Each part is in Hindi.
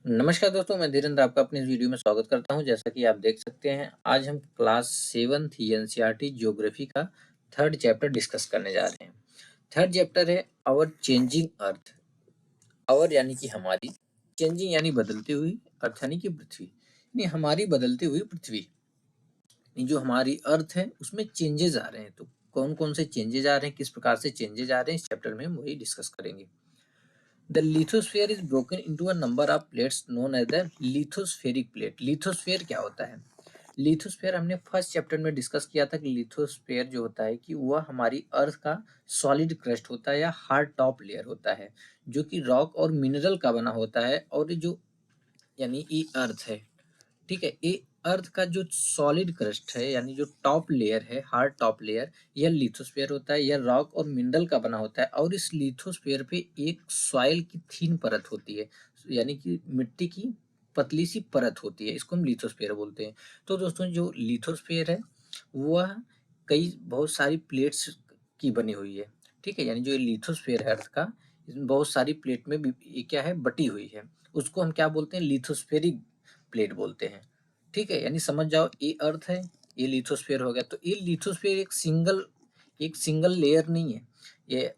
नमस्कार दोस्तों, मैं धीरेन्द्र आपका अपने इस वीडियो में स्वागत करता हूं। जैसा कि आप देख सकते हैं, आज हम क्लास 7th एनसीईआरटी ज्योग्राफी का थर्ड चैप्टर डिस्कस करने जा रहे हैं। थर्ड चैप्टर है आवर चेंजिंग अर्थ। आवर यानी कि हमारी, चेंजिंग यानी बदलती हुई, अर्थ यानी कि पृथ्वी, यानी हमारी बदलती हुई पृथ्वी। जो हमारी अर्थ है उसमें चेंजेस आ रहे हैं। तो कौन कौन से चेंजेस आ रहे हैं, किस प्रकार से चेंजेस आ रहे हैं, इस चैप्टर में हम वही डिस्कस करेंगे। The lithosphere is broken into a number of plates known as the lithospheric plate. Lithosphere क्या होता है? लिथोस्फेयर हमने फर्स्ट चैप्टर में डिस्कस किया था कि लिथोस्फेयर जो होता है कि वह हमारी अर्थ का सॉलिड क्रस्ट होता है या हार्ड टॉप लेयर होता है, जो कि रॉक और मिनरल का बना होता है। और जो यानी ये अर्थ है, ठीक है, ये अर्थ का जो सॉलिड क्रस्ट है यानी जो टॉप लेयर है, हार्ड टॉप लेयर, यह लिथोस्फेयर होता है। यह रॉक और मिनरल का बना होता है और इस लिथोस्फेयर पे एक सॉइल की थीन परत होती है, यानी कि मिट्टी की पतली सी परत होती है। इसको हम लिथोस्फेयर बोलते हैं। तो दोस्तों, जो लिथोस्फेयर है वह कई बहुत सारी प्लेट्स की बनी हुई है, ठीक है। यानी जो लिथोस्फेयर है अर्थ का, इसमें बहुत सारी प्लेट में ये क्या है, बटी हुई है। उसको हम क्या बोलते हैं, लिथोस्फेरिक प्लेट बोलते हैं, ठीक है। यानी समझ जाओ, ये अर्थ है, ये लिथोस्फेयर हो गया। तो ये लिथोस्फेयर एक सिंगल लेयर नहीं है, ये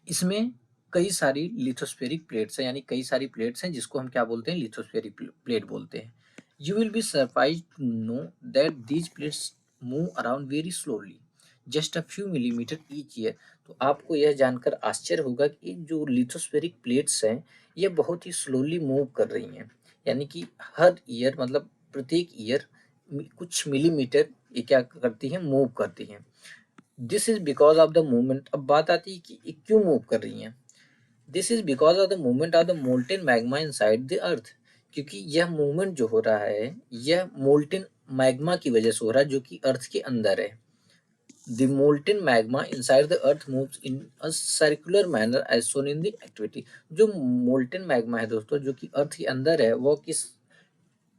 इसमें कई सारी लिथोस्फेरिक प्लेट्स हैं, यानी कई सारी प्लेट्स हैं जिसको हम क्या बोलते हैं, लिथोस्फेरिक प्लेट बोलते हैं। You will be surprised to know that these plates move around very slowly, just a few millimetre each year. तो आपको यह जानकर आश्चर्य होगा कि जो लिथोस्फेरिक प्लेट्स हैं ये बहुत ही स्लोली मूव कर रही हैं, यानी कि हर ईयर मतलब प्रत्येक ईयर कुछ मिलीमीटर ये क्या करती हैं, मूव करती हैं। This is because of the movement. अब बात आती है कि ये क्यों मूव कर रही हैं। This is because of the movement of the molten magma inside the earth, क्योंकि यह मूवमेंट जो हो रहा है यह मोल्टेन मैग्मा की वजह से हो रहा है जो कि अर्थ के अंदर है। The molten magma inside the earth moves in a circular manner as shown in the activity। जो molten magma है दोस्तों, जो कि अर्थ के अंदर है, वो किस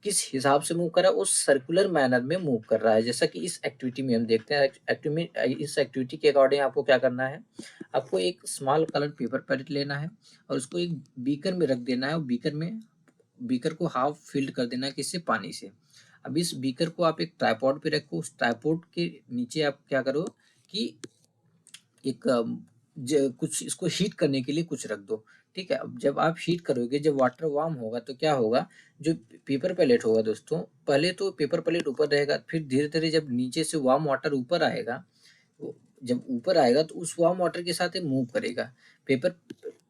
किस हिसाब से मूव कर रहा है, उस सर्कुलर मैनर में मूव कर रहा है। जैसा कि इस एक्टिविटी में हम देखते हैं। इस एक्टिविटी के अकॉर्डिंग आपको क्या करना है, आपको एक स्मॉल कलर पेपर प्लेट लेना है और उसको एक बीकर में रख देना है और बीकर को हाफ फिल्ड कर देना है किससे, पानी से। अब इस बीकर को आप एक ट्राइपॉड पे रखो। उस ट्राइपॉड के नीचे आप क्या करो कि एक कुछ इसको हीट करने के लिए कुछ रख दो, ठीक है। अब जब आप हीट करोगे, जब वाटर वार्म होगा तो क्या होगा, जो पेपर प्लेट होगा दोस्तों, पहले तो पेपर प्लेट ऊपर रहेगा, फिर धीरे धीरे जब नीचे से वार्म वाटर ऊपर आएगा, जब ऊपर आएगा तो उस वार्म वाटर के साथ मूव करेगा। Paper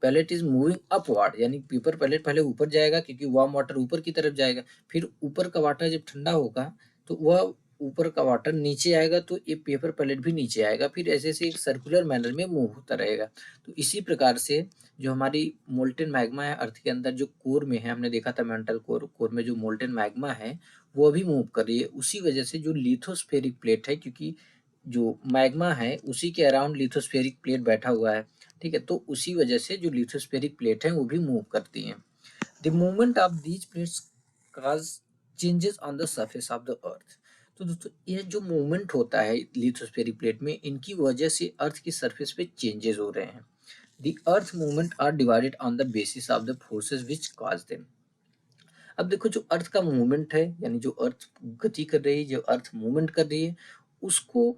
pallet is moving upward, यानी पेपर पैलेट पहले ऊपर जाएगा क्योंकि वार्म वाटर ऊपर की तरफ जाएगा। फिर ऊपर का वाटर जब ठंडा होगा तो वह ऊपर का वाटर नीचे आएगा तो ये पेपर प्लेट भी नीचे आएगा। फिर ऐसे से एक सर्कुलर मैनर में मूव होता रहेगा। तो इसी प्रकार से जो हमारी मोल्टेन मैग्मा है अर्थ के अंदर, जो कोर में है, हमने देखा था मेंटल कोर में जो मोल्टेन मैग्मा है वो भी मूव कर रही है। उसी वजह से जो लिथोस्फेरिक प्लेट है, क्योंकि जो मैग्मा है उसी के अराउंड लिथोस्फेरिक प्लेट बैठा हुआ है, ठीक है। तो उसी वजह से जो लिथोस्फेरिक प्लेट है वो भी मूव करती हैं। The movement of these plates cause changes on the surface of the अर्थ। तो दोस्तों, यह जो मूवमेंट होता है लिथोस्फेरिक प्लेट में, इनकी वजह से अर्थ की सरफेस पे चेंजेस हो रहे हैं। The earth movement are divided on the basis of the forces which cause them. अब देखो, जो अर्थ का मूवमेंट है, यानी जो अर्थ गति कर रही है, जो अर्थ मूवमेंट कर रही है, उसको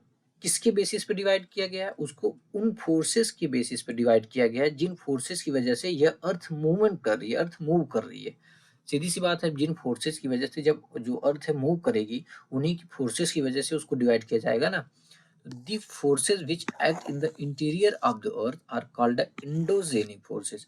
किसके बेसिस पे डिवाइड किया गया है, उसको उन फोर्सेस के बेसिस पे डिवाइड किया गया है जिन फोर्सेस की वजह से यह अर्थ मूवमेंट कर रही है, अर्थ मूव कर रही है। सीधी सी बात है, जिन फोर्सेस की वजह से जब जो अर्थ है मूव करेगी, उन्हीं की फोर्सेस की वजह से उसको डिवाइड किया जाएगा ना। The forces which act in the interior of the earth are called endogenic forces.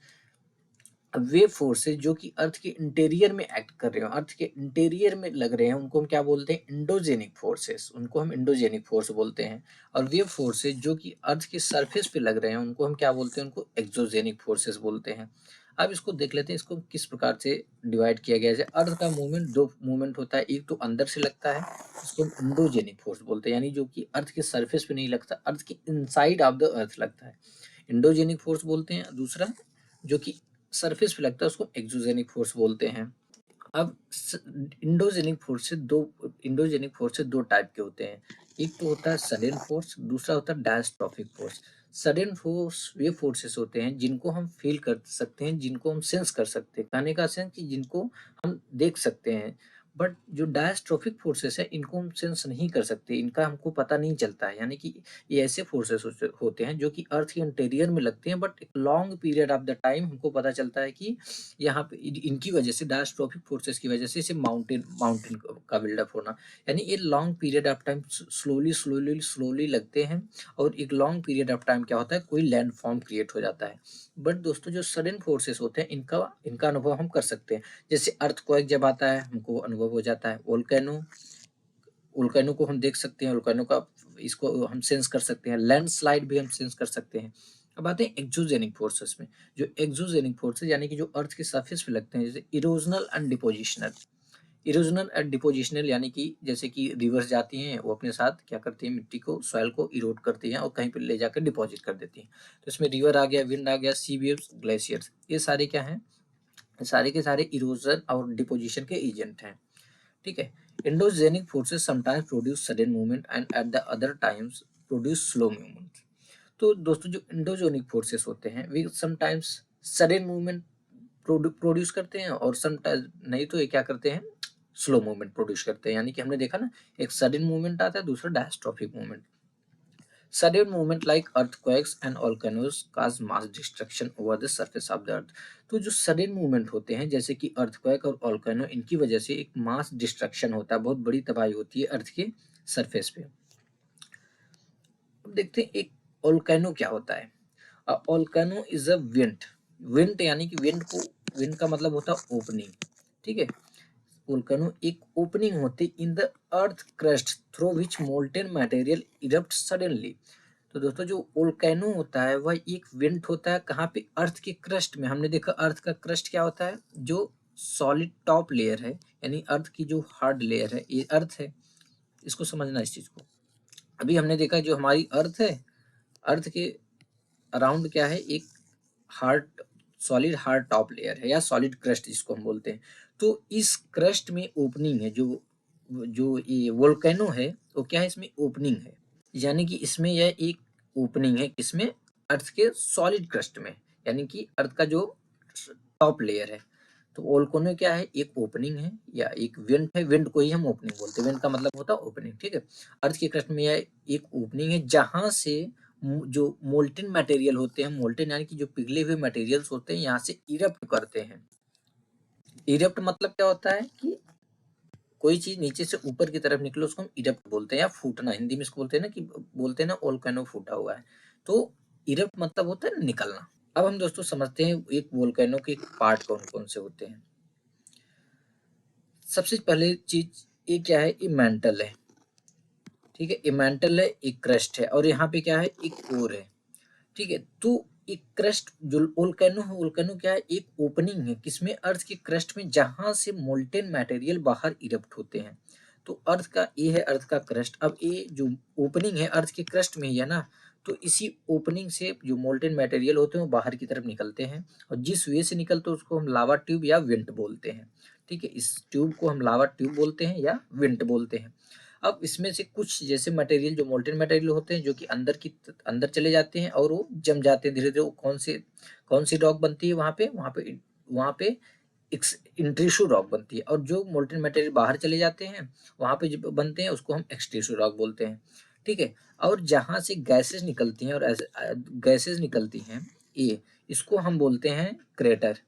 वे फोर्सेस जो कि अर्थ के इंटीरियर में एक्ट कर रहे हो, अर्थ के इंटीरियर में लग रहे हैं, उनको हम क्या बोलते हैं, इंडोजेनिक फोर्सेस। उनको हम इंडोजेनिक फोर्स बोलते हैं। और वे फोर्सेस जो कि अर्थ के सरफेस पे लग रहे हैं, उनको हम क्या बोलते हैं, उनको एक्सोजेनिक फोर्सेस बोलते हैं। अब इसको देख लेते हैं, इसको किस प्रकार से डिवाइड किया गया है। अर्थ का मूवमेंट, दो मूवमेंट होता है, एक तो अंदर से लगता है, इसको हम इंडोजेनिक फोर्स बोलते हैं, यानी जो कि अर्थ के सरफेस पे नहीं लगता, अर्थ के इनसाइड ऑफ द अर्थ लगता है, इंडोजेनिक फोर्स बोलते हैं। दूसरा जो कि सरफेस पे लगता है, उसको एक्सोजेनिक फोर्स बोलते हैं। अब इंडोजेनिक फोर्स से दो टाइप के होते हैं। एक तो होता है सडन फोर्स, दूसरा होता है डायस्ट्रॉफिक फोर्स। सडन फोर्स वे फोर्सेस होते हैं जिनको हम फील कर सकते हैं, जिनको हम सेंस कर सकते हैं, कहने का सेंस कि जिनको हम देख सकते हैं। बट जो डायस्ट्रोफिक फोर्सेस है इनको हम सेंस नहीं कर सकते, इनका हमको पता नहीं चलता है। यानी कि ये ऐसे फोर्सेस होते हैं जो कि अर्थ के इंटीरियर में लगते हैं, बट एक long period of the time हमको पता चलता है कि यहाँ पे इनकी वजह से, डायस्ट्रोफिक फोर्सेस की वजह से इसे माउंटेन माउंटेन का बिल्डअप होना, यानी ये long period of time slowly slowly slowly लगते हैं, और एक लॉन्ग पीरियड ऑफ टाइम क्या होता है, कोई लैंड फॉर्म क्रिएट हो जाता है। बट दोस्तों जो सडन फोर्सेस होते हैं इनका इनका अनुभव हम कर सकते हैं। जैसे अर्थक्वेक जब आता है हमको अनुभव हो जाता है, वोल्केनो वोल्केनो को हम देख सकते हैं, वोल्केनो का इसको हम सेंस कर सकते हैं, लैंडस्लाइड भी हम सेंस कर सकते हैं। अब आते हैं एक्सोजेनिक फोर्सेस में। जो एक्सोजेनिक फोर्सेस यानी कि जो अर्थ के सरफेस पे लगते हैं, जैसे erosional and depositional. Erosional and depositional यानी कि जैसे कि रिवर्स जाती हैं, वो अपने साथ क्या करती हैं, मिट्टी को, सॉइल को इरोड करती हैं और कहीं पे ले जाकर डिपॉजिट कर देती हैं। तो इसमें रिवर आ गया, विंड आ गया, सी वेव्स, ग्लेशियर्स, ये सारे क्या हैं, सारे के सारे इरोजन और डिपोजिशन के एजेंट हैं। ठीक है। Endogenic forces sometimes produce sudden movement and at the other times produce slow movement. तो दोस्तों जो एंडोजेनिक फोर्सेस होते हैं way sometimes sudden movement produce करते हैं, और समटाइम्स नहीं तो ये क्या करते हैं, स्लो मूवमेंट प्रोड्यूस करते हैं। यानी कि हमने देखा ना, एक सडन मूवमेंट आता है, दूसरा diastrophic movement. Sudden movement like earthquakes and volcanoes cause mass destruction over the surface of the earth। तो जो सडन मूवमेंट होते हैं जैसे कि अर्थक्वेक और वोल्केनो, इनकी वजह से एक मास डिस्ट्रक्शन होता है, बहुत बड़ी तबाही होती है अर्थ के सरफेस पे। अब देखते हैं एक वोल्केनो क्या होता है। Volcano is a wind. Wind यानी कि विंड का मतलब होता है ओपनिंग। ठीक है। वोल्केनो एक ओपनिंग होती in the earth crust through which molten material erupt suddenly. तो दोस्तों जो वोल्केनो होता है वह एक वेंट होता है, कहाँ पे, अर्थ के क्रस्ट में। हमने देखा अर्थ का क्रस्ट क्या होता है, जो सॉलिड टॉप लेयर है, यानी अर्थ की जो हार्ड लेयर है, ये अर्थ है। इसको समझना इस चीज को। अभी हमने देखा जो हमारी अर्थ है, अर्थ के अराउंड क्या है, एक hard solid hard top layer है, या सॉलिड क्रस्ट जिसको हम बोलते हैं। तो इस क्रस्ट में ओपनिंग है, जो जो ये वोल्केनो है वो क्या है, इसमें ओपनिंग है। यानी कि इसमें यह एक ओपनिंग है, किसमें, अर्थ के सॉलिड क्रस्ट में, यानी कि अर्थ का जो टॉप लेयर है। तो वोल्केनो क्या है, एक ओपनिंग है या एक वेंट है। वेंट को ही हम ओपनिंग बोलते हैं, वेंट का मतलब होता है ओपनिंग। ठीक है। अर्थ के क्रस्ट में यह एक ओपनिंग है जहां से जो मोल्टेन मटेरियल होते हैं, मोल्टेन यानी कि जो पिघले हुए मटेरियल्स होते हैं, यहाँ से इरप्ट करते हैं। इरप्ट मतलब क्या होता है कि कोई चीज नीचे से ऊपर की तरफ निकले, उसको हम इरप्ट बोलते हैं, या फूटना, हिंदी में इसको बोलते हैं ना, कि बोलते हैं ना वोल्केनो फूटा हुआ है। तो इरप्ट मतलब होता है निकलना। अब हम दोस्तों समझते हैं एक वोल्केनो के पार्ट कौन कौन से होते हैं। सबसे पहले चीज ये क्या है, ये मेंटल है। ठीक है, ये मेंटल है, एक क्रस्ट है, और यहाँ पे क्या है, एक कोर है। ठीक है। तो एक क्रस्ट जो वोल्केनो है, वोल्केनो क्या है, एक ओपनिंग है, किसमें, अर्थ के क्रस्ट में, जहां से मोल्टेन मटेरियल बाहर इरप्ट होते हैं। तो अर्थ का ये है, अर्थ का क्रस्ट। अब ये जो ओपनिंग है अर्थ के क्रस्ट में ही है ना, तो इसी ओपनिंग से जो मोल्टेन मटेरियल होते हैं वो बाहर की तरफ निकलते हैं, और जिस वे से निकलते हैं उसको हम लावा ट्यूब या वेंट बोलते हैं। ठीक है। इस ट्यूब को हम लावा ट्यूब बोलते हैं या वेंट बोलते हैं। अब इसमें से कुछ जैसे मटेरियल, जो मोल्टेन मटेरियल होते हैं, जो कि अंदर चले जाते हैं और वो जम जाते हैं धीरे धीरे। वो कौन सी रॉक बनती है वहाँ पे इंट्रूसिव रॉक बनती है। और जो मोल्टेन मटेरियल बाहर चले जाते हैं वहाँ पे जो बनते हैं उसको हम एक्सट्रूसिव रॉक बोलते हैं। ठीक है। और जहाँ से गैसेस निकलती हैं, और गैसेस निकलती हैं, ये इसको हम बोलते हैं क्रेटर।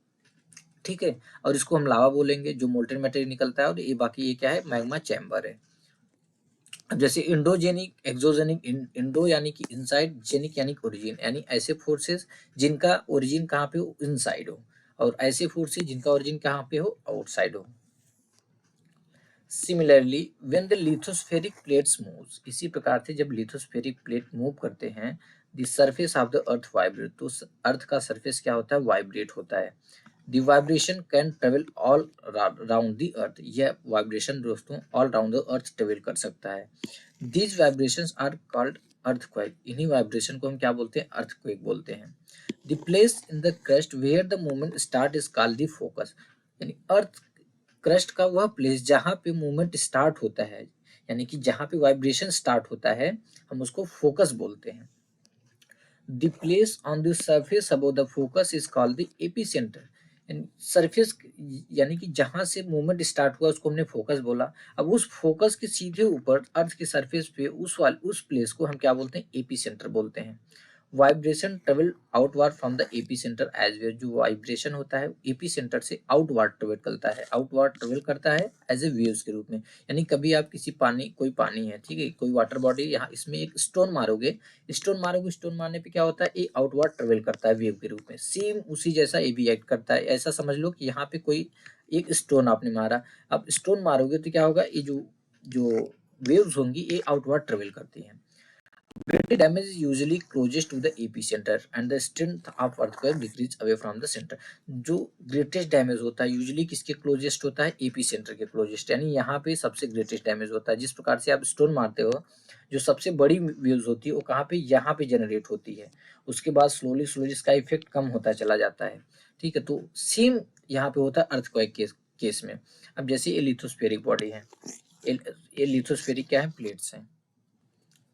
ठीक है। और इसको हम लावा बोलेंगे, जो मोल्टेन मटेरियल निकलता है। और ये बाकी ये क्या है, मैग्मा चैम्बर है। अब जैसे इंडोजेनिक, एक्सोजेनिक, इंडो यानी कि इनसाइड, जेनिक यानी ओरिजिन, यानी ऐसे फोर्सेस जिनका ओरिजिन कहाँ पे हो, इनसाइड हो, और ऐसे फोर्सेस जिनका ओरिजिन कहाँ पे हो, आउटसाइड हो। Similarly when the lithospheric plates moves, इसी प्रकार से जब लिथोस्फेरिक प्लेट मूव करते हैं, the surface of the earth vibrate, तो अर्थ का सरफेस क्या होता है, वाइब्रेट होता है। The vibration can travel all round the earth, यह वाइब्रेशन दोस्तों all round the earth travel कर सकता है। These vibrations are called earthquake, इन्हीं वाइब्रेशन को हम क्या बोलते हैं, अर्थक्वेक बोलते हैं। The place in the crust where the movement start is called the focus, यानी अर्थ क्रस्ट का वह प्लेस जहाँ पे मूवमेंट स्टार्ट होता है, यानी कि जहाँ पे वाइब्रेशन स्टार्ट होता है, हम उसको फोकस बोलते हैं। The place on the surface above the focus is called the epicentre. Surface यानी कि जहां से मूवमेंट स्टार्ट हुआ उसको हमने फोकस बोला। अब उस फोकस के सीधे ऊपर अर्थ के सरफेस पे उस प्लेस को हम क्या बोलते हैं, एपिसेंटर बोलते हैं। Vibration travel outward from the epicentre as wave. जो वाइब्रेशन होता है एपिसेंटर से आउटवर्ड ट्रेवल करता है, आउटवर्ड ट्रेवल करता है एज ए वेव्स के रूप में। यानी कभी आप किसी पानी, कोई पानी है, ठीक है, कोई वाटर बॉडी, यहाँ इसमें एक स्टोन मारोगे, स्टोन मारने पे क्या होता है, ये आउटवर्ड ट्रेवल करता है वेव के रूप में। सेम उसी जैसा ये भी एक्ट करता है। ऐसा समझ लो कि यहाँ पे कोई एक स्टोन आपने मारा, अब स्टोन मारोगे तो क्या होगा, ये जो जो वेव्स होंगी ये आउटवर्ड ट्रेवल करती हैं। Greatest damage is usually closest to the epicenter and the strength of earthquake decrease away from the center। जो ग्रेटेस्ट डैमेज होता है यूजुअली किसके क्लोजेस्ट होता है, एपीसेंटर के क्लोजेस्ट, यानी यहाँ पे सबसे ग्रेटेस्ट डैमेज होता है। जिस प्रकार से आप स्टोन मारते हो, जो सबसे बड़ी वेव्स होती है वो कहाँ पे, यहाँ पे जनरेट होती है, उसके बाद स्लोली स्लोली इसका इफेक्ट कम होता चला जाता है। ठीक है, तो सेम यहाँ पे होता है अर्थक्वेक केस में। अब जैसे ये लिथोस्फेरिक बॉडी है, ये लिथोस्फेरिक क्या है, प्लेट्स हैं।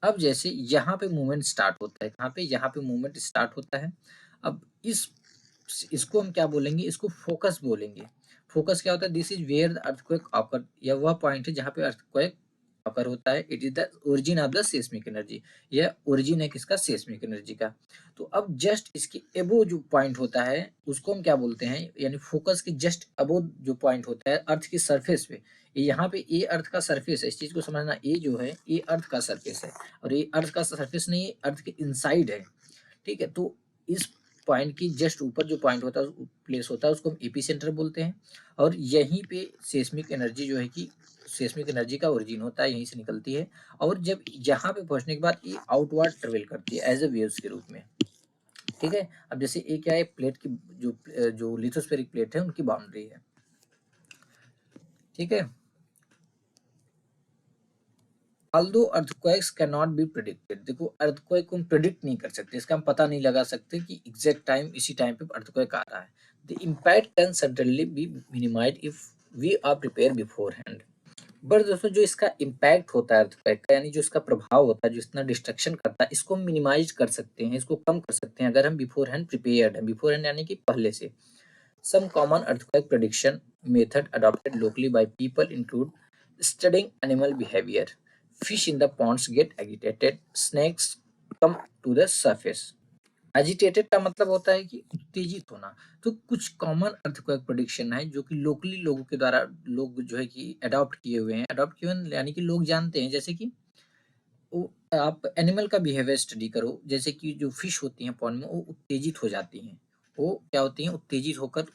अब जैसे यहाँ पे मूवमेंट स्टार्ट होता है, कहाँ पे, यहाँ पे मूवमेंट स्टार्ट होता है। अब इसको हम क्या बोलेंगे, इसको फोकस बोलेंगे। फोकस क्या होता है, this is where the earthquake occur, यह वह पॉइंट है जहाँ पे अर्थक्वेक ऑकर होता है। It is the origin of the seismic energy, यह ओरिजिन है किसका, सेस्मिक एनर्जी का। तो अब जस्ट इसके एबो जो पॉइंट होता है उसको हम क्या बोलते हैं, यानी फोकस के जस्ट अबो जो पॉइंट होता है अर्थ की सरफेस पे, यहाँ पे ए अर्थ का सरफेस है, इस चीज को समझना, ए जो है ये अर्थ का सरफेस है, और ये अर्थ का सरफेस नहीं है, अर्थ के इनसाइड है। ठीक है, तो इस पॉइंट की जस्ट ऊपर जो पॉइंट होता है, प्लेस होता है, उसको हम एपीसेंटर बोलते हैं। और यहीं पे सेस्मिक एनर्जी जो है कि सेस्मिक एनर्जी का ओरिजिन होता है, यहीं से निकलती है। और जब यहाँ पे पहुंचने के बाद ये आउटवर्ड ट्रेवल करती है एज ए वेव्स के रूप में। ठीक है, अब जैसे ये क्या है, प्लेट की जो लिथोस्फेरिक प्लेट है उनकी बाउंड्री है। ठीक है, although earthquakes can not be predicted. देखो अर्थक्वेक को हम प्रेडिक्ट नहीं कर सकते, इसका हम पता नहीं लगा सकते कि एग्जैक्ट टाइम इसी टाइम पे अर्थक्वेक आ रहा है। The impact can suddenly be minimised if we are prepare beforehand. But दोस्तों जो इसका इम्पैक्ट होता है अर्थक्वेक का, यानी जो इसका प्रभाव होता है, जो इतना डिस्ट्रक्शन करता है, इसको हम मिनिमाइज कर सकते हैं, इसको कम कर सकते हैं अगर हम बिफोर हैंड प्रिपेयर्ड है। बिफोर हैंड यानी कि पहले से। Some common earthquake prediction method adopted locally by people include studying animal behavior. Fish in the ponds get agitated, snakes come to the surface. Agitated का मतलब होता है कि उत्तेजित होना। तो कुछ कॉमन अर्थक्वेक प्रेडिक्शन है जो कि लोकली लोगों के द्वारा, लोग जो है कि अडॉप्ट किए हुए हैं, अडॉप्ट किए हुए यानी कि लोग जानते हैं। जैसे कि आप एनिमल का बिहेवियर स्टडी करो, जैसे कि जो फिश होती हैं पॉन्ड में, वो उत्तेजित हो जाती हैं। वो क्या होती हैं, उत्तेजित होकर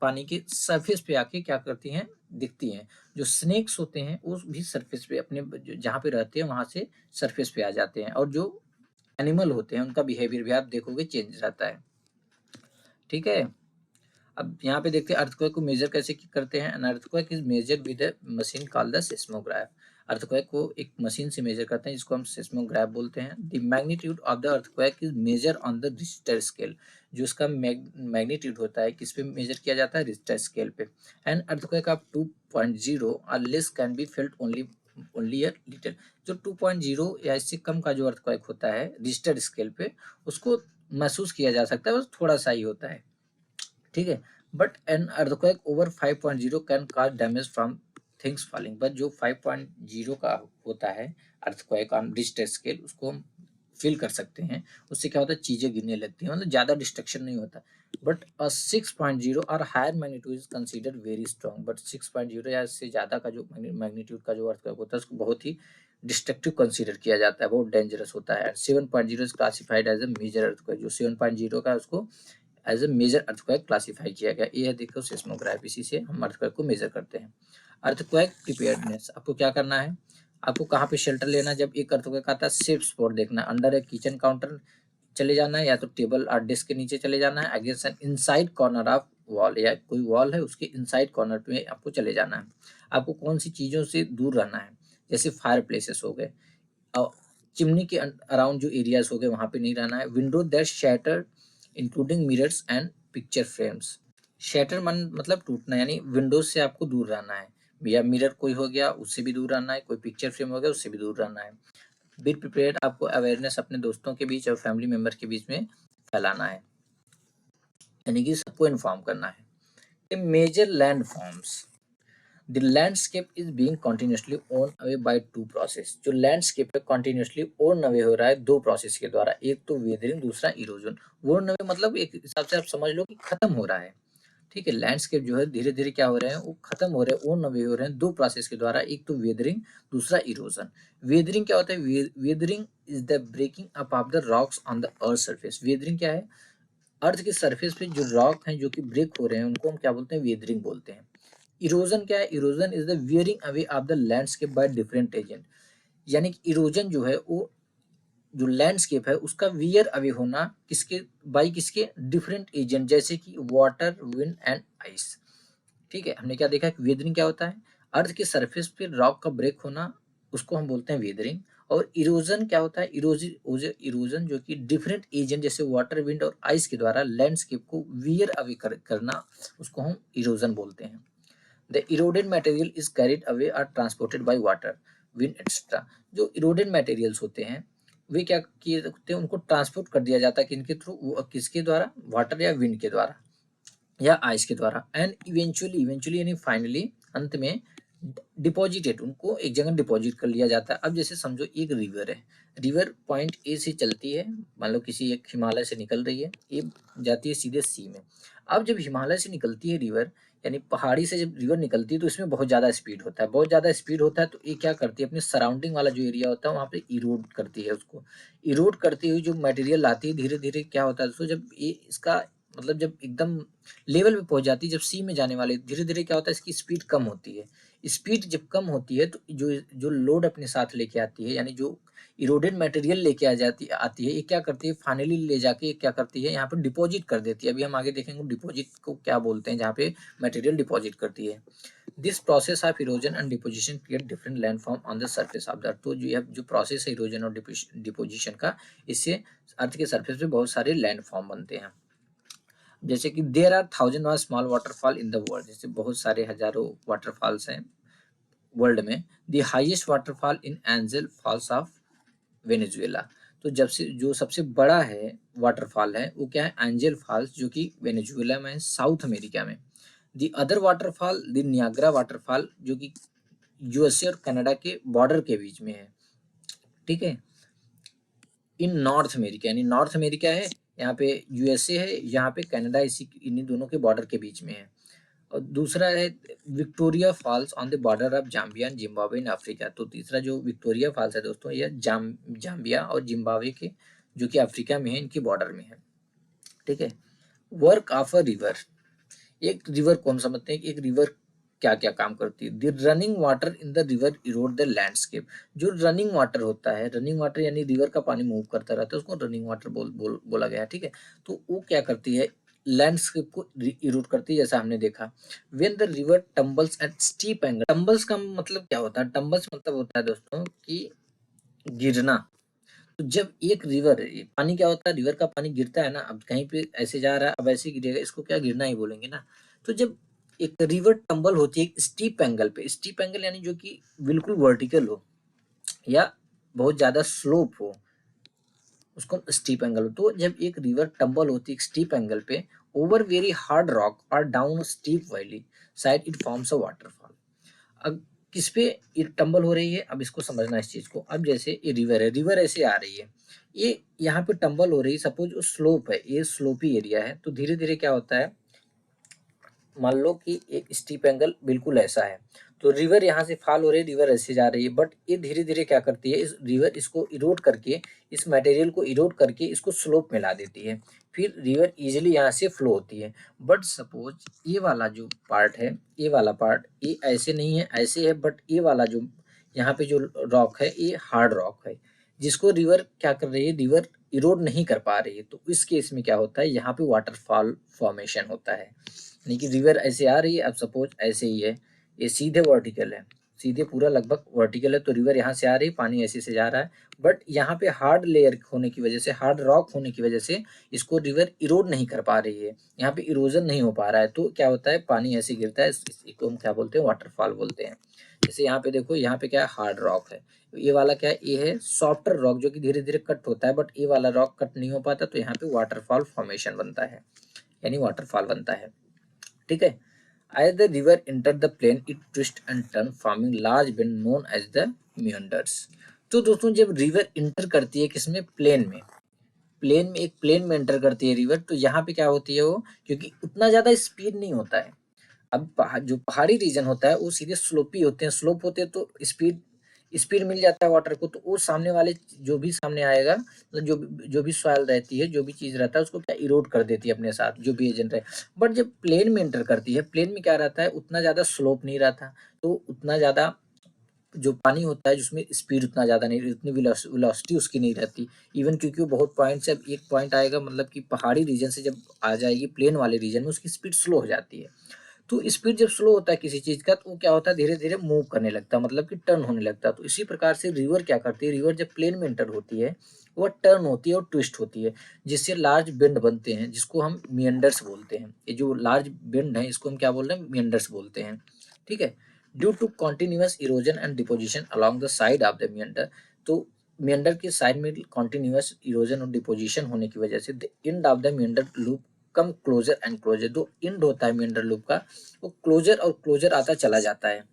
पानी के सरफेस पे आके क्या करती हैं, दिखती हैं। जो स्नेक्स होते हैं वो भी सरफेस पे अपने जहाँ पे रहते हैं वहां से सरफेस पे आ जाते हैं। और जो एनिमल होते हैं उनका बिहेवियर भी आप देखोगे चेंज रहता है। ठीक है, अब यहाँ पे देखते हैं अर्थक्वेक को मेजर कैसे करते हैं। An earthquake is measured with a machine called the seismograph. Earthquake को एक मशीन से मेजर करते हैं जिसको हम सेस्मोग्राफ बोलते हैं। The magnitude of the earthquake is major on the Richter scale. जो इसका मैग्नीट्यूड होता है किस पे मेजर किया जाता है, रिश्टर स्केल पे। एन अर्थक्वेक ऑफ 2.0 और less can be felt only a little. जो 2.0 या इससे कम का जो अर्थक्वेक होता है रिश्टर स्केल पे, उसको महसूस किया जा सकता है, बस थोड़ा सा ही होता है। ठीक है, but an earthquake over 5.0 can cause damage from things falling. But जो 5.0 का होता है अर्थक्वेक ऑन रिश्टर स्केल, उसको हम फील कर सकते हैं। उससे क्या होता है, चीजें गिरने लगती हैं, मतलब ज्यादा डिस्ट्रक्शन नहीं होता। बट 6.0 और higher magnitude is considered very strong. But 6.0 या इससे ज्यादा का जो मैग्नीट्यूड का जो अर्थक्वेक होता है उसको बहुत ही डिस्ट्रक्टिव कंसीडर किया जाता है, बहुत डेंजरस होता है। 7.0 is classified as a major earthquake. जो 7.0 का उसको as a major earthquake classify किया गया। ये है देखो सेस्मोग्राफ, इसी से हम अर्थक्वेक को मेजर करते हैं। अर्थक्वेक प्रिपेयर्डनेस, आपको क्या करना है, आपको कहाँ पे शेल्टर लेना है जब एक अर्थक्वेक आता है, सेफ स्पॉट देखना है। अंडर एक किचन काउंटर चले जाना है, या तो टेबल और डेस्क के नीचे चले जाना है। Against an inside corner of wall, या कोई वॉल है उसके इनसाइड कॉर्नर पे आपको चले जाना है। आपको कौन सी चीजों से दूर रहना है, जैसे फायर प्लेसेस हो गए, और चिमनी के अराउंड जो एरियाज हो गए वहां पे नहीं रहना है। Window that shatter including mirrors and picture frames. Shatter मतलब टूटना, यानी विंडोज से आपको दूर रहना है, या मिरर कोई हो गया उससे भी दूर रहना है, कोई पिक्चर फ्रेम हो गया उससे भी दूर रहना है। बी प्रिपेयर्ड आपको अवेयरनेस अपने दोस्तों के बीच और फैमिली मेंबर के बीच में फैलाना है, यानी कि सबको इन्फॉर्म करना है। A major land forms, the landscape is being continuously worn away by two process. जो लैंडस्केप है कंटिन्यूअसली ओन अवे हो रहा है दो प्रोसेस के द्वारा, एक तो वेदरिंग, दूसरा इरोजन। ओन अवे मतलब एक हिसाब से आप समझ लो कि खत्म हो रहा है, ठीक है। लैंडस्केप जो है धीरे धीरे क्या हो रहे हैं, वो खत्म हो रहे हैं, ओन अवे हो रहे हैं दो प्रोसेस के द्वारा, एक तो वेदरिंग, दूसरा इरोजन। वेदरिंग क्या होता है? Weathering is the breaking up of the rocks on the earth surface. Weathering क्या है? अर्थ के सरफेस पे जो रॉक हैं जो कि ब्रेक हो रहे हैं उनको हम क्या बोलते हैं? वेदरिंग बोलते हैं। इरोजन क्या है? Erosion is the wearing away of the landscape by different agent. यानी कि इरोजन जो है वो जो लैंडस्केप है उसका वियर अवे होना किसके, बाई किसके? डिफरेंट एजेंट, जैसे कि वाटर, विंड एंड आइस। ठीक है, हमने क्या देखा कि वेदरिंग क्या होता है? अर्थ के सरफेस पे रॉक का ब्रेक होना, उसको हम बोलते हैं वेदरिंग। और इरोजन क्या होता है? इरोजन जो कि डिफरेंट एजेंट जैसे वाटर, विंड और आइस के द्वारा लैंडस्केप को वियर अवे करना, उसको हम इरोजन बोलते हैं। The eroded material is carried away और transported by water, wind etcetera. जो इरोडेड मटेरियल्स होते हैं वे क्या किए जाते हैं? उनको ट्रांसपोर्ट कर दिया जाता है किनके थ्रू? किसके द्वारा? वाटर या विंड के द्वारा या आइस के द्वारा। एंड इवेंचुअली यानी फाइनली, अंत में डिपॉजिटेड, उनको एक जगह डिपॉजिट कर लिया जाता है। अब जैसे समझो एक रिवर है, रिवर पॉइंट ए से चलती है, मान लो किसी एक हिमालय से निकल रही है, ये जाती है सीधे सी में। अब जब हिमालय से निकलती है रिवर, यानी पहाड़ी से जब रिवर निकलती है तो इसमें बहुत ज़्यादा स्पीड होता है, बहुत ज़्यादा स्पीड होता है, तो ये क्या करती है? अपने सराउंडिंग वाला जो एरिया होता है वहाँ पे इरोड करती है उसको। इरोड करती हुई जो मटेरियल लाती है, धीरे धीरे क्या होता है दोस्तों, जब ये इसका मतलब जब एकदम लेवल पे पहुंच जाती है, जब सी में जाने वाली, धीरे धीरे क्या होता है? इसकी स्पीड कम होती है। स्पीड जब कम होती है तो जो जो लोड अपने साथ लेके आती है, यानी जो इरोडेड मटेरियल लेके आती है, ये क्या करती है? फाइनली ले जाके क्या करती है? यहाँ पे डिपॉजिट कर देती है। अभी हम आगे देखेंगे डिपॉजिट को क्या बोलते हैं, जहाँ पे मटेरियल डिपॉजिट करती है। This process of erosion and deposition create different landform on the surface of the अर्थ। तो जो प्रोसेस है इरोजन और डिपोजिशन का, इससे अर्थ के सरफेस पे बहुत सारे लैंडफॉर्म बनते हैं। जैसे कि there are thousand of small waterfall in the world, जैसे बहुत सारे हजारों वाटरफॉल्स हैं वर्ल्ड में। The highest waterfall in Angel Falls of Venezuela. तो जब से जो सबसे बड़ा है वाटरफॉल है वो क्या है? एंजल फॉल्स, जो कि वेनेजुएला में, साउथ अमेरिका में। The other waterfall the Niagara waterfall, जो कि यूएसए और कनाडा के बॉर्डर के बीच में है, ठीक है। इन नॉर्थ अमेरिका, यानी नॉर्थ अमेरिका है, यहाँ पे यूएसए है, यहाँ पे कनाडा, इसी इन्हीं दोनों के बॉर्डर के बीच में है। और दूसरा है Victoria falls on the border of Zambia and Zimbabwe in Africa. तो तीसरा जो विक्टोरिया फॉल्स है दोस्तों, यह जाम्बिया और जिम्बाब्वे के, जो कि अफ्रीका में है, इनकी बॉर्डर में है, ठीक है। वर्क ऑफ अ रिवर, एक रिवर कौन समझते हैं कि एक रिवर क्या क्या काम करती है? The running water in the river Erode the landscape. जो रनिंग वाटर होता है, रनिंग वाटर यानी रिवर का पानी मूव करता रहता है, उसको रनिंग वाटर बोला गया है, ठीक है। तो वो क्या करती है? लैंडस्केप को इरोड करती है, जैसा हमने देखा। When the river tumbles at steep angle. Tumbles का मतलब क्या होता है? टम्बल्स मतलब होता है दोस्तों कि गिरना। तो जब एक रिवर, पानी क्या होता है? रिवर का पानी गिरता है ना, अब कहीं पे ऐसे जा रहा है, अब ऐसे गिरेगा, इसको क्या गिरना ही बोलेंगे ना। तो जब एक रिवर टंबल होती है एक स्टीप एंगल पे, स्टीप एंगल यानी जो कि बिल्कुल वर्टिकल हो या बहुत ज्यादा स्लोप हो, उसको स्टीप एंगल। तो जब एक रिवर टंबल होती है एक स्टीप एंगल पे ओवर वेरी हार्ड रॉक और down steep valley side, it forms a waterfall. अब किस पे ये टंबल हो रही है? अब इसको समझना इस चीज को। अब जैसे ये रिवर है, रिवर ऐसे आ रही है, ये यहाँ पे टंबल हो रही है, सपोज स्लोप है, ये स्लोपी एरिया है, तो धीरे धीरे क्या होता है? मान लो कि एक स्टीप एंगल बिल्कुल ऐसा है, तो रिवर यहाँ से फॉल हो रही है, रिवर ऐसे जा रही है, बट ये धीरे धीरे क्या करती है? इस रिवर इसको इरोड करके, इस मटेरियल को इरोड करके इसको स्लोप में ला देती है, फिर रिवर इजिली यहाँ से फ्लो होती है। बट सपोज ये वाला जो पार्ट है, ये वाला पार्ट, ये ऐसे नहीं है, ऐसे है, बट ये वाला जो यहाँ पे जो रॉक है, ये हार्ड रॉक है, जिसको रिवर क्या कर रही है? रिवर इरोड नहीं कर पा रही है। तो इस केस में क्या होता है? यहाँ पे वाटरफॉल फॉर्मेशन होता है, यानी कि रिवर ऐसे आ रही है, अब सपोज ऐसे ही है, ये सीधे वर्टिकल है, सीधे पूरा लगभग वर्टिकल है, तो रिवर यहाँ से आ रही है, पानी ऐसे से जा रहा है, बट यहाँ पे हार्ड लेयर होने की वजह से, हार्ड रॉक होने की वजह से इसको रिवर इरोड नहीं कर पा रही है, यहाँ पे इरोजन नहीं हो पा रहा है, तो क्या होता है पानी ऐसे गिरता है, इसको हम क्या बोलते हैं वाटरफॉल बोलते हैं। जैसे यहाँ पे देखो, यहाँ पे क्या है हार्ड रॉक है, ये वाला क्या है, ये है सॉफ्टर रॉक जो कि धीरे धीरे कट होता है, बट ये वाला रॉक कट नहीं हो पाता, तो यहाँ पे वाटरफॉल फॉर्मेशन बनता है, यानी वाटरफॉल बनता है। ठीक है। As the river entered the plain, it twists and turns, forming large bend known as the meanders. तो दोस्तों जब रिवर इंटर करती है किसमें, प्लेन में, प्लेन में, एक प्लेन में एंटर करती है रिवर, तो यहाँ पे क्या होती है वो, क्योंकि उतना ज्यादा स्पीड नहीं होता है। अब जो पहाड़ी रीजन होता है वो सीधे स्लोपी होते हैं, स्लोप होते हैं, तो स्पीड स्पीड मिल जाता है वाटर को, तो वो सामने वाले जो भी सामने आएगा, तो जो भी सॉइल रहती है, जो भी चीज रहता है उसको क्या इरोड कर देती है अपने साथ, जो भी एजेंट है। बट जब प्लेन में एंटर करती है, प्लेन में क्या रहता है, उतना ज्यादा स्लोप नहीं रहता, तो उतना ज्यादा जो पानी होता है जिसमें स्पीड उतना ज्यादा नहीं, उतनी वेलोसिटी उसकी नहीं रहती इवन, क्योंकि वो बहुत पॉइंट से, अब एक पॉइंट आएगा मतलब कि पहाड़ी रीजन से जब आ जाएगी प्लेन वाले रीजन में, उसकी स्पीड स्लो हो जाती है। तो स्पीड जब स्लो होता है किसी चीज का, तो वो क्या होता है धीरे धीरे मूव करने लगता है, मतलब कि टर्न होने लगता है। तो इसी प्रकार से रिवर क्या करती है, रिवर जब प्लेन में एंटर होती है वह टर्न होती है और ट्विस्ट होती है, जिससे लार्ज बेंड बनते हैं, जिसको हम मियंडर्स बोलते हैं। ये जो लार्ज बेंड है इसको हम क्या बोल रहे हैं, मियंडर्स बोलते हैं। ठीक है। Due to continuous erosion and deposition along the side of the meander, तो मियंडर के साइड में कॉन्टिन्यूअस इरोजन और डिपोजिशन होने की वजह से the end of the meander loop come closer and closer, जो एंड होता है मियंडर लूप का वो क्लोजर और क्लोजर आता चला जाता है।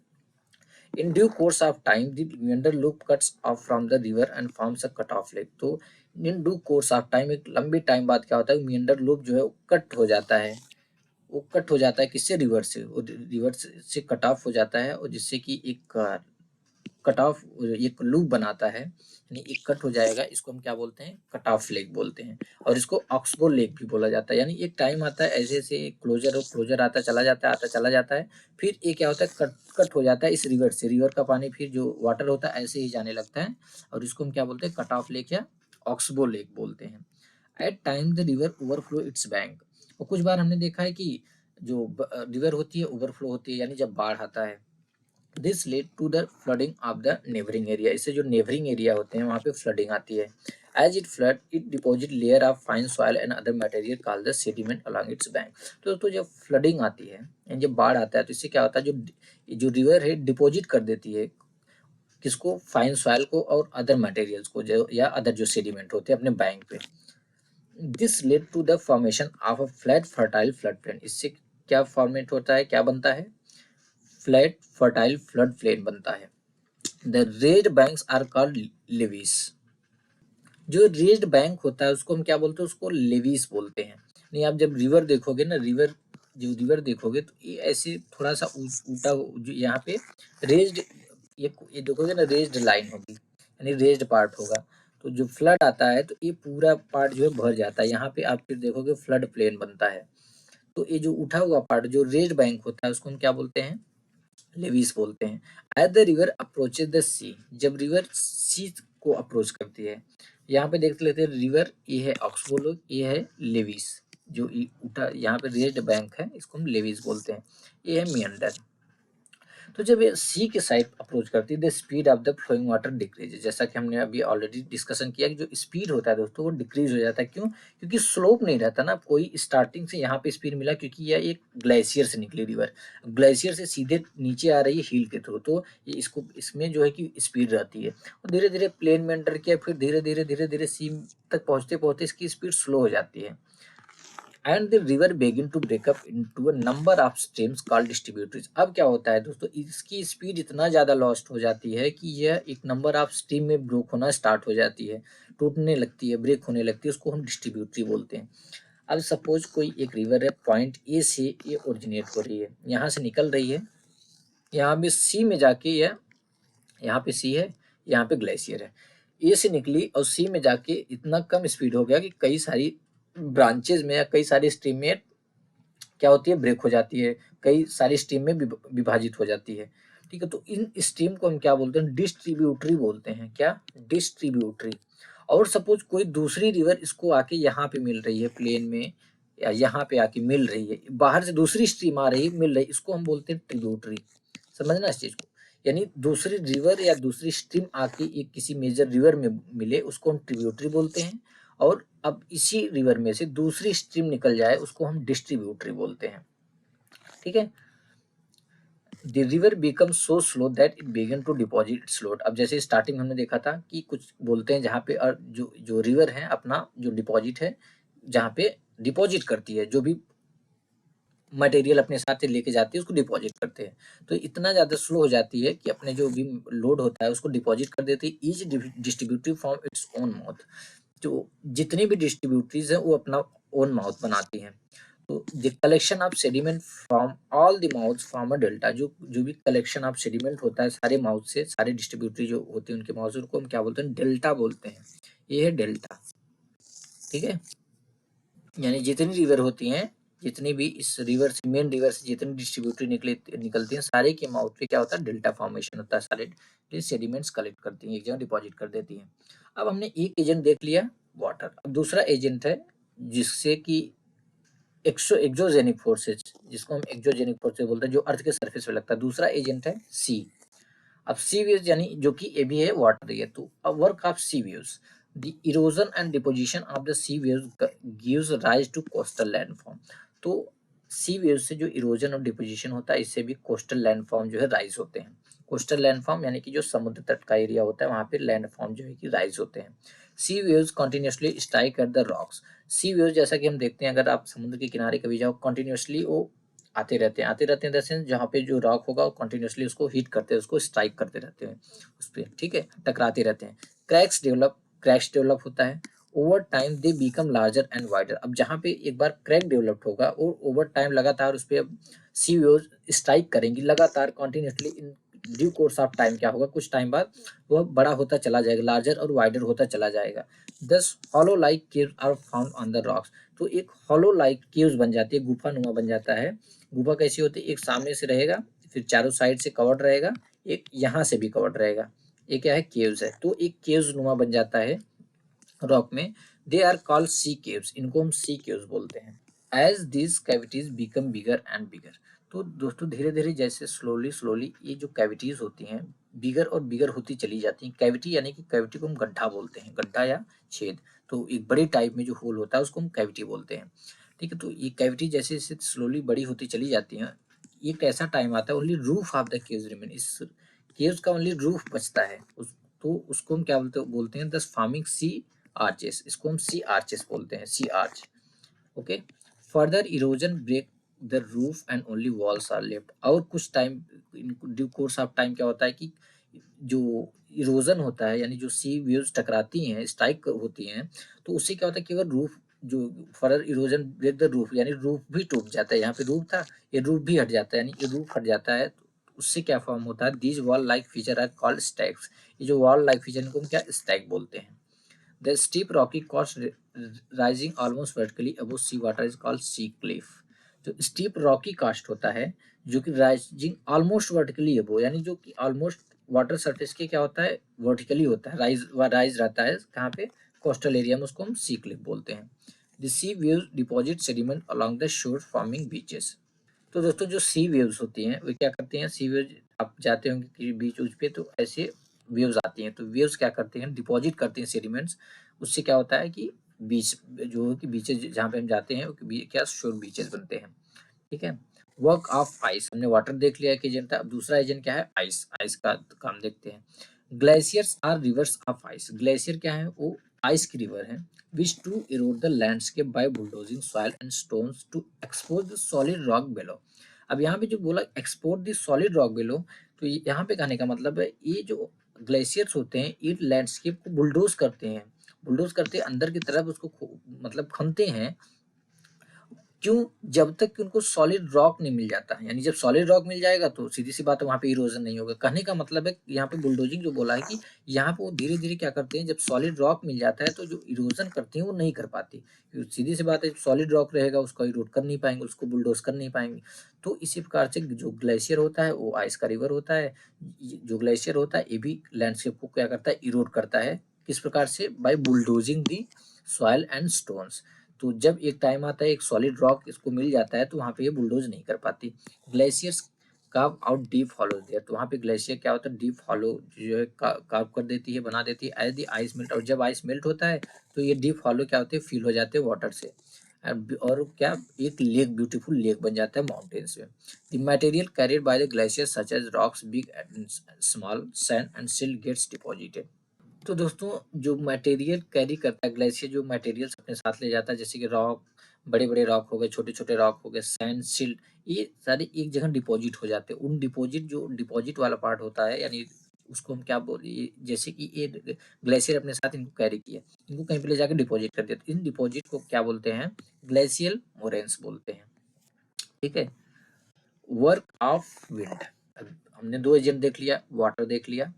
In due course of time the meander loop cuts off from the river and forms a cut off lake. तो in due course of time, एक लंबी टाइम बाद क्या होता है, मियंडर लूप जो है वो कट हो जाता है, वो कट हो जाता है किससे, रिवर से, वो रिवर से कट ऑफ हो जाता है, और जिससे कि एक कट ऑफ एक लूप बनाता है, यानी एक कट हो जाएगा, इसको हम क्या बोलते हैं, कट ऑफ लेक बोलते हैं। और इसको ऑक्सबो लेक भी बोला जाता है, यानी एक टाइम आता है ऐसे ऐसे क्लोजर और क्लोजर आता चला जाता है, आता चला जाता है, फिर ये क्या होता है, कट कट हो जाता है इस रिवर से, रिवर का पानी फिर जो वाटर होता है ऐसे ही जाने लगता है, और इसको हम क्या बोलते हैं, कट ऑफ लेक या ऑक्सबो लेक बोलते हैं। At time the river overflow its bank, और कुछ बार हमने देखा है कि जो रिवर होती है ओवरफ्लो होती है, यानी जब बाढ़ आता है, this led to the flooding of the neighbouring area, इससे जो नेबरिंग एरिया होते हैं वहाँ पे फ्लडिंग आती है। As it flood it deposit layer of fine soil and other material called the sediment along its bank. तो जब फ्लडिंग आती है यानी जब बाढ़ आता है, तो इससे क्या होता है, जो रिवर है डिपॉजिट कर देती है किसको, फाइन सॉइल को और अदर मटेरियल्स को, जो या अदर जो सेडिमेंट होते हैं अपने बैंक पे। This led to the formation of a flat fertile flood plain, इससे क्या फॉर्मेट होता है, क्या बनता है, फ्लैट फर्टाइल फ्लड प्लेन बनता है। The raised banks are called levees, जो रेज्ड बैंक होता है उसको हम क्या बोलते हैं, उसको लेवीज बोलते हैं। नहीं, आप जब रिवर देखोगे ना, रिवर देखोगे तो ये ऐसे थोड़ा सा उल्टा, जो यहाँ पे रेज्ड, ये देखोगे ना, रेज्ड लाइन होगी, यानी रेज्ड पार्ट होगा, तो जो फ्लड आता है तो ये पूरा पार्ट जो है भर जाता है, यहाँ पे आप फिर देखोगे फ्लड प्लेन बनता है। तो ये जो उठा हुआ पार्ट जो रेज्ड बैंक होता है उसको हम क्या बोलते हैं, लेविस बोलते हैं। As the river approaches the sea, जब रिवर सी को अप्रोच करती है, यहाँ पे देख लेते हैं रिवर, ये है ऑक्सबोलो, ये है लेविस, जो उठा यहाँ पे रेड बैंक है इसको हम लेविस बोलते हैं, ये है मियंडर। तो जब ये सी के साइड अप्रोच करती है, the speed of the flowing water decrease, जैसा कि हमने अभी ऑलरेडी डिस्कशन किया कि जो स्पीड होता है दोस्तों वो डिक्रीज हो जाता है। क्यों? क्योंकि स्लोप नहीं रहता ना, कोई स्टार्टिंग से यहाँ पे स्पीड मिला, क्योंकि यह एक ग्लेशियर से निकली रिवर, ग्लेशियर से सीधे नीचे आ रही है हिल के थ्रू, तो ये इसको इसमें जो है कि स्पीड रहती है, और धीरे धीरे प्लेन में एंटर किया, फिर धीरे धीरे सी तक पहुंचते पहुंचते इसकी स्पीड स्लो हो जाती है। And the river begin to break up into a number of streams called distributaries. अब क्या होता है दोस्तों, इसकी स्पीड इतना ज़्यादा लॉस्ट हो जाती है कि यह एक नंबर ऑफ स्ट्रीम में ब्रेक होना स्टार्ट हो जाती है, टूटने लगती है, ब्रेक होने लगती है, उसको हम डिस्ट्रीब्यूटरी बोलते हैं। अब सपोज कोई एक रिवर है, पॉइंट ए से ये ओरिजिनेट हो रही है, यहाँ से निकल रही है, यहाँ पे सी में जाके यह, यहाँ पे सी है, यहाँ पे ग्लेशियर है, ए से निकली और सी में जाके इतना कम स्पीड हो गया कि कई सारी ब्रांचेज में या कई सारी स्ट्रीम में क्या होती है, ब्रेक हो जाती है, कई सारी स्ट्रीम में विभाजित हो जाती है। ठीक है, तो इन स्ट्रीम को हम क्या बोलते हैं, डिस्ट्रीब्यूटरी बोलते हैं। क्या? डिस्ट्रीब्यूटरी। और सपोज कोई दूसरी रिवर इसको आके यहाँ पे मिल रही है प्लेन में, या यहाँ पे आके मिल रही है, बाहर से दूसरी स्ट्रीम आ रही है मिल रही है, इसको हम बोलते हैं ट्रिब्यूटरी। समझना इस चीज को, यानी दूसरी रिवर या दूसरी स्ट्रीम आके एक किसी मेजर रिवर में मिले उसको हम ट्रिब्यूटरी बोलते हैं, और अब इसी रिवर में से दूसरी स्ट्रीम निकल जाए उसको हम डिस्ट्रीब्यूटरी बोलते हैं। ठीक है, the river become so slow that it began to deposit its load. अब जैसे स्टार्टिंग हमने देखा था कि कुछ बोलते हैं जहाँ पे जो जो रिवर है अपना जो डिपॉजिट है, जहाँ पे डिपॉजिट करती है, जो भी मटेरियल अपने साथ से लेके जाती है उसको डिपॉजिट करते हैं, तो इतना ज़्यादा स्लो हो जाती है कि अपने जो भी लोड होता है उसको डिपॉजिट कर देती है। Each distributary from its own mouth, जो जितनी भी डिस्ट्रीब्यूटरीज है वो अपना ओन माउथ बनाती हैं। तो the collection of sediment from all the mouth from a delta, जो भी कलेक्शन ऑफ सेडिमेंट होता है सारे माउथ से, सारे डिस्ट्रीब्यूटरी जो होते हैं उनके माउथ से, उनको हम क्या बोलते हैं, डेल्टा बोलते हैं। ये है डेल्टा। ठीक है, यानी जितनी रिवर होती हैं, जितनी भी इस रिवर से, मेन रिवर से जितनी डिस्ट्रीब्यूटरी निकलती हैं, सारे के माउथ पे क्या होता है, डेल्टा फॉर्मेशन होता है। सारे सेडिमेंट्स कलेक्ट करती हैं, एक जगह डिपॉजिट कर देती हैं। अब हमने एक एजेंट देख लिया, वाटर। अब दूसरा एजेंट है जिससे कि एक्सोजेनिक फोर्सेज, जिसको हम एक्सोजेनिक फोर्सेज बोलते हैं, जो अर्थ के सरफेस पे लगता है। दूसरा एजेंट है सी। अब सी वेव्स यानी जो कि ये भी है वाटर ही है। तो अब work of sea waves, the erosion and deposition of the sea waves gives rise to coastal landform. तो सी वेव्स से जो इरोजन और डिपोजिशन होता है, इससे भी कोस्टल लैंडफॉर्म जो है राइज होते हैं। कोस्टल लैंडफॉर्म यानी कि जो समुद्र तट का एरिया होता है वहाँ पे लैंडफॉर्म जो है कि राइज होते हैं। Sea waves continuously strike at the rocks. Sea waves जैसा कि हम देखते हैं, अगर आप समुद्र के किनारे कभी जाओ, कंटिन्यूसली वो आते रहते हैं इन द सेंस, जहाँ पे जो रॉक होगा वो कंटिन्यूसली उसको हिट करते हैं, उसको स्ट्राइक करते रहते हैं उस पर। ठीक है, टकराते रहते हैं। क्रैक्स डेवलप होता है। Over time they become larger and wider. अब जहाँ पे एक बार क्रैक डेवलप्ड होगा और ओवर टाइम लगातार उस पर सी वेव्स स्ट्राइक करेंगी लगातार continuously, in due course of time क्या होगा, कुछ टाइम बाद वह बड़ा होता चला जाएगा, लार्जर और वाइडर होता चला जाएगा। Thus hollow like caves are found on the rocks. तो एक हॉलो लाइक केव्स बन जाती है, गुफा नुमा बन जाता है। गुफा कैसी होती है, एक सामने से रहेगा, फिर चारों साइड से कवर्ड रहेगा, एक यहाँ से भी कवर्ड रहेगा। ये क्या है, केव्स है। तो एक केव्स नुमा बन जाता है रॉक में। They are called sea caves, इनको हम सी केव्स बोलते हैं। As this cavities become bigger and bigger. तो दोस्तों धीरे धीरे जैसे स्लोली स्लोली ये जो कैविटीज होती हैं बिगर और बिगर होती चली जाती हैं। कैविटी यानी कि कैविटी को हम गड्ढा बोलते हैं, गड्ढा या छेद। तो एक बड़ी टाइप में जो होल होता है उसको हम कैविटी बोलते हैं। ठीक है, तो ये कैविटी जैसे जैसे स्लोली बड़ी होती चली जाती है, एक ऐसा टाइम आता है only roof of the caves remain, इस केव्स का ओनली रूफ बचता है। तो उसको हम क्या बोलते हैं, दस फार्मिंग सी आर्चेस, इसको हम सी आर्चेस बोलते हैं, sea arch. Okay, further erosion break the roof and only walls are left. और कुछ time, in due course of time क्या होता है कि जो इरोजन होता है, यानी जो सी वेव्स टकराती हैं, स्ट्राइक होती हैं, तो उससे क्या होता है कि अगर रूफ जो further erosion break the roof, यानी रूफ भी टूट जाता है। यहाँ पे रूफ था, ये रूफ भी हट जाता है, यानी ये रूफ हट जाता है, तो उससे क्या फॉर्म होता है, these wall like feature are called stacks. ये जो वॉल लाइक फीचर इनको हम क्या स्टैक बोलते हैं। The steep rocky coast rising almost vertically above sea water is called sea cliff। जो steep rocky कास्ट होता है जो कि राइजिंग ऑलमोस्ट वर्टिकली अबो, यानी जो कि ऑलमोस्ट वाटर सरफेस के क्या होता है, वर्टिकली होता है, राइज रहता है कहाँ पे, कोस्टल एरिया में, उसको हम सी क्लिफ बोलते हैं। The sea waves deposit sediment along the shore forming beaches. तो दोस्तों जो सी वेव्स होती हैं वो क्या करते हैं, सी वेव्स आप जाते होंगे कि बीच उच पे, तो ऐसे वेव्स आती हैं, तो वेव्स क्या करते हैं, डिपॉजिट करते हैं सेडिमेंट्स। उससे क्या होता है कि बीच जो कि बीचेज जहाँ पे हम जाते हैं क्या शोर बीचेस बनते हैं। ठीक है, वर्क ऑफ आइस, हमने वाटर देख लिया एक एजेंट था। अब दूसरा एजेंट क्या है, आइस। आइस का काम देखते हैं। Glaciers are rivers of ice. Glacier क्या है, वो आइस की रिवर है। Which to erode the landscape by bulldozing soil and stones to expose the solid rock below. अब यहाँ पे जो बोला export the solid rock below, तो यहाँ पे कहने का मतलब है ये जो ग्लेशियर्स होते हैं ये लैंडस्केप को बुलडोज करते हैं, बुलडोज करते अंदर की तरफ उसको मतलब खनते हैं। क्यों, जब तक कि उनको सॉलिड रॉक नहीं मिल जाता है, यानी जब सॉलिड रॉक मिल जाएगा तो सीधी सी बात है वहाँ पे इरोजन नहीं होगा। कहने का मतलब है यहाँ पे बुलडोजिंग जो बोला है कि यहाँ पे वो धीरे धीरे क्या करते हैं, जब सॉलिड रॉक मिल जाता है तो जो इरोजन करते हैं वो नहीं कर पाती। सीधी सी बात है, सॉलिड रॉक रहेगा उसको इरोड कर नहीं पाएंगे, उसको बुलडोज कर नहीं पाएंगे। तो इसी प्रकार से जो ग्लेशियर होता है वो आइस का रिवर होता है। जो ग्लेशियर होता है ये भी लैंडस्केप को क्या करता है, इरोड करता है। किस प्रकार से, by bulldozing the soil and stones. तो जब एक टाइम आता है एक सॉलिड रॉक इसको मिल जाता है तो वहाँ पे ये बुलडोज नहीं कर पाती। Glaciers carve out deep hollow there, तो वहाँ पे ग्लेशियर क्या होता है, डीप हॉलो जो है कार्व कर देती है, बना देती है एज द आइस मेल्ट, और जब आइस मेल्ट होता है तो ये डीप हॉलो क्या होते हैं, फिल हो जाते हैं वाटर से, और क्या एक लेक, ब्यूटीफुल लेक बन जाता है माउंटेन्स में। The material carried by the glacier such as rocks, big and small, sand and silt gets deposited. तो दोस्तों जो मटेरियल कैरी करता है ग्लेशियर, जो मटेरियल्स अपने साथ ले जाता है, जैसे कि रॉक, बड़े बड़े रॉक हो गए, छोटे छोटे रॉक हो गए, सैंड, सिल्ट, ये सारे एक जगह डिपॉजिट हो जाते हैं। उन डिपॉजिट, जो डिपॉजिट वाला पार्ट होता है, यानी उसको हम क्या बोले, जैसे कि ये ग्लेशियर अपने साथ इनको कैरी किया, इनको कहीं पे ले जाकर डिपॉजिट कर दिया, तो इन डिपॉजिट को क्या बोलते हैं, ग्लेशियल मोरेन्स बोलते हैं। ठीक है। वर्क ऑफ विंड, हमने दो एजेंट देख लिया, वाटर देख लिया,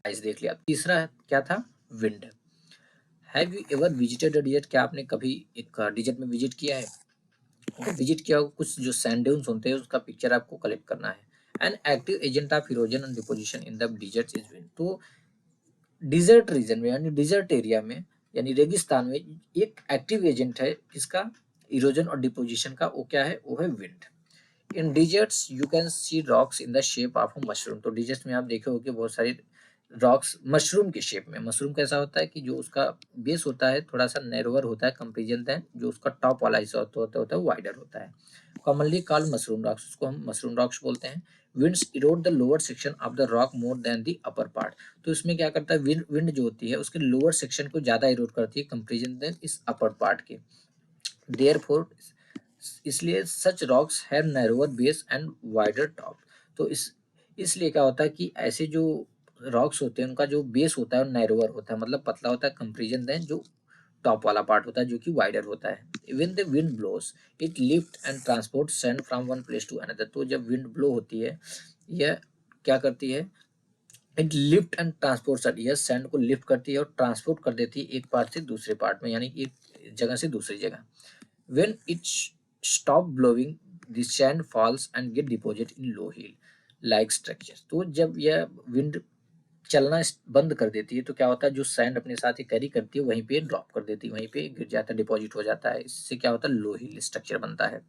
आइस देख लिया, तीसरा क्या था, wind. Have you ever visited a desert, क्या आपने कभी एक डिजर्ट में विजिट किया है, तो विजिट किया होगा, कुछ जो सैंड ड्यून्स होते हैं उसका पिक्चर आपको कलेक्ट करना है। An active agent of erosion and deposition in the dessert is wind, तो डिजर्ट रीजन में, यानी डिजर्ट एरिया में, यानी रेगिस्तान में एक एक्टिव एजेंट है किसका, इरोजन और डिपोजिशन का, वो क्या है, वो है wind. In deserts you can see rocks in the shape of a mushroom, तो डिजर्ट्स में आप देखे हो कि बहुत सारे रॉक्स मशरूम के शेप में। मशरूम कैसा होता है कि जो उसका बेस होता है थोड़ा सा नैरोवर होता है कंपेरिजन देन जो उसका टॉप वाला हिस्सा होता है वाइडर होता है। कॉमनली कॉल्ड मशरूम रॉक्स, उसको हम मशरूम रॉक्स बोलते हैं। Winds Erode the lower section of the rock more than the upper part, तो इसमें क्या करता है, विंड जो होती है उसके लोअर सेक्शन को ज्यादा इरोड करती है कंपेरिजन देन इस अपर पार्ट के। देयरफॉर, इसलिए such rocks have narrower base and wider top, तो इसलिए क्या होता है कि ऐसे जो रॉक्स होते हैं उनका जो बेस होता है नैरोअर होता है, मतलब पतला होता है कंपेरिजन देन जो टॉप वाला पार्ट होता है जो कि वाइडर होता है। When the wind blows it lift and transport sand from one place to another, तो जब विंड ब्लो होती है यह क्या करती है, it lift and transport sand, यह सैंड को लिफ्ट करती है और ट्रांसपोर्ट कर देती है एक पार्ट से दूसरे पार्ट में, यानी कि एक जगह से दूसरी जगह। When it stop blowing, the sand falls and get deposited in low hill like structures, तो जब यह विंड चलना बंद कर देती है तो क्या होता है, जो सैंड अपने साथ ही कैरी करती है वहीं पे ड्रॉप कर देती है, वहीं पे गिर जाता है, डिपॉजिट हो जाता है, इससे क्या होता है, लो हिल स्ट्रक्चर बनता है।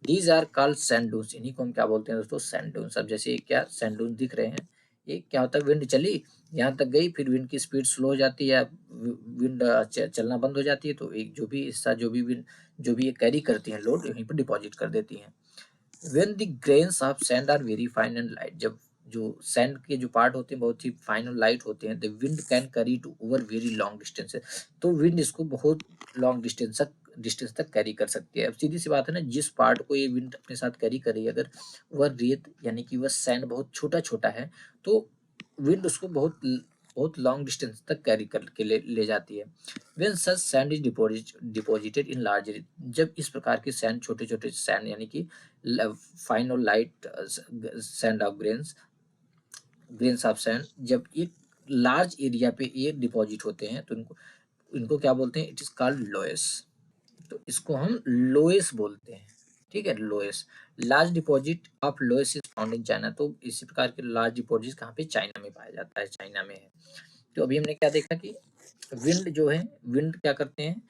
These are called sand dunes, इन्हीं को हम क्या बोलते हैं दोस्तों, सैंड डून्स। अब जैसे क्या सैंड डून्स दिख रहे हैं, ये क्या होता है, विंड चली यहाँ तक गई, फिर विंड की स्पीड स्लो हो जाती है, विंड चलना बंद हो जाती है, तो एक जो भी हिस्सा, जो भी विंड, जो भी ये कैरी करती है लोड, यहीं पर डिपॉजिट कर देती है। When the grains of sand are very fine and light, जब जो सैंड के जो पार्ट होते हैं बहुत ही फाइन और लाइट होते हैं, the wind can carry to over very long distances, तो विंड इसको बहुत लॉन्ग डिस्टेंस तक कैरी कर सकती है। अब सीधी सी बात है ना, जिस पार्ट को ये विंड अपने साथ कैरी कर रही है, अगर वह रेत यानी कि वह सैंड बहुत छोटा छोटा है, तो विंड उसको बहुत बहुत लॉन्ग डिस्टेंस तक कैरी करके ले जाती है। When such sand is deposited in large area, जब इस प्रकार के सैंड, छोटे छोटे सैंड यानी कि फाइन और light sand of grains of sand, जब एक लार्ज एरिया पे ये डिपॉजिट होते हैं तो इनको इनको क्या बोलते हैं, इट इज कॉल्ड लोएस, तो इसको हम लोएस बोलते हैं। ठीक है, loess. Large deposit of loess is found in China, तो इसी प्रकार के लार्ज डिपॉजिट कहाँ पे, चाइना में पाया जाता है, चाइना में है। तो अभी हमने क्या देखा कि विंड जो है, विंड क्या करते हैं,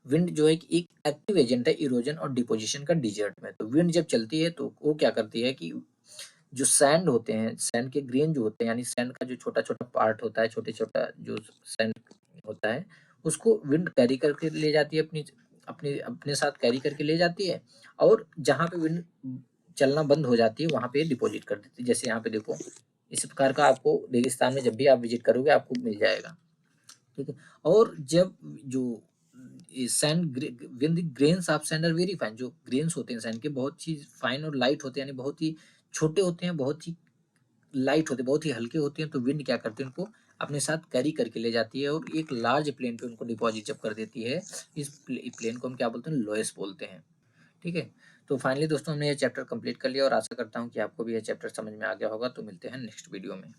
विंड जो है कि एक एक्टिव एजेंट है इरोजन और डिपोजिशन का डिजर्ट में। तो विंड जब चलती है तो वो क्या करती है कि जो सैंड होते हैं, सैंड के ग्रेन जो होते हैं, यानी सैंड का जो छोटा छोटा पार्ट होता है, छोटे छोटा जो सैंड होता है, उसको विंड कैरी करके ले जाती है, अपनी अपने अपने साथ कैरी करके ले जाती है, और जहाँ पे विंड चलना बंद हो जाती है वहां पे डिपॉजिट कर देती है। जैसे यहाँ पे देखो, इस प्रकार का आपको रेगिस्तान में जब भी आप विजिट करोगे आपको मिल जाएगा। ठीक है। और जब जो sand, when the grains of sand are very fine, जो ग्रेन्स होते हैं सैंड के बहुत ही फाइन और लाइट होते हैं, यानी बहुत ही छोटे होते हैं, बहुत ही लाइट होते हैं, बहुत ही हल्के होते हैं, तो विंड क्या करते हैं, उनको अपने साथ कैरी करके ले जाती है और एक लार्ज प्लेन पे उनको डिपॉजिट जब कर देती है, इस प्लेन को हम क्या बोलते हैं, लोएस बोलते हैं। ठीक है। तो फाइनली दोस्तों हमने ये चैप्टर कंप्लीट कर लिया और आशा करता हूँ कि आपको भी ये चैप्टर समझ में आ गया होगा। तो मिलते हैं नेक्स्ट वीडियो में।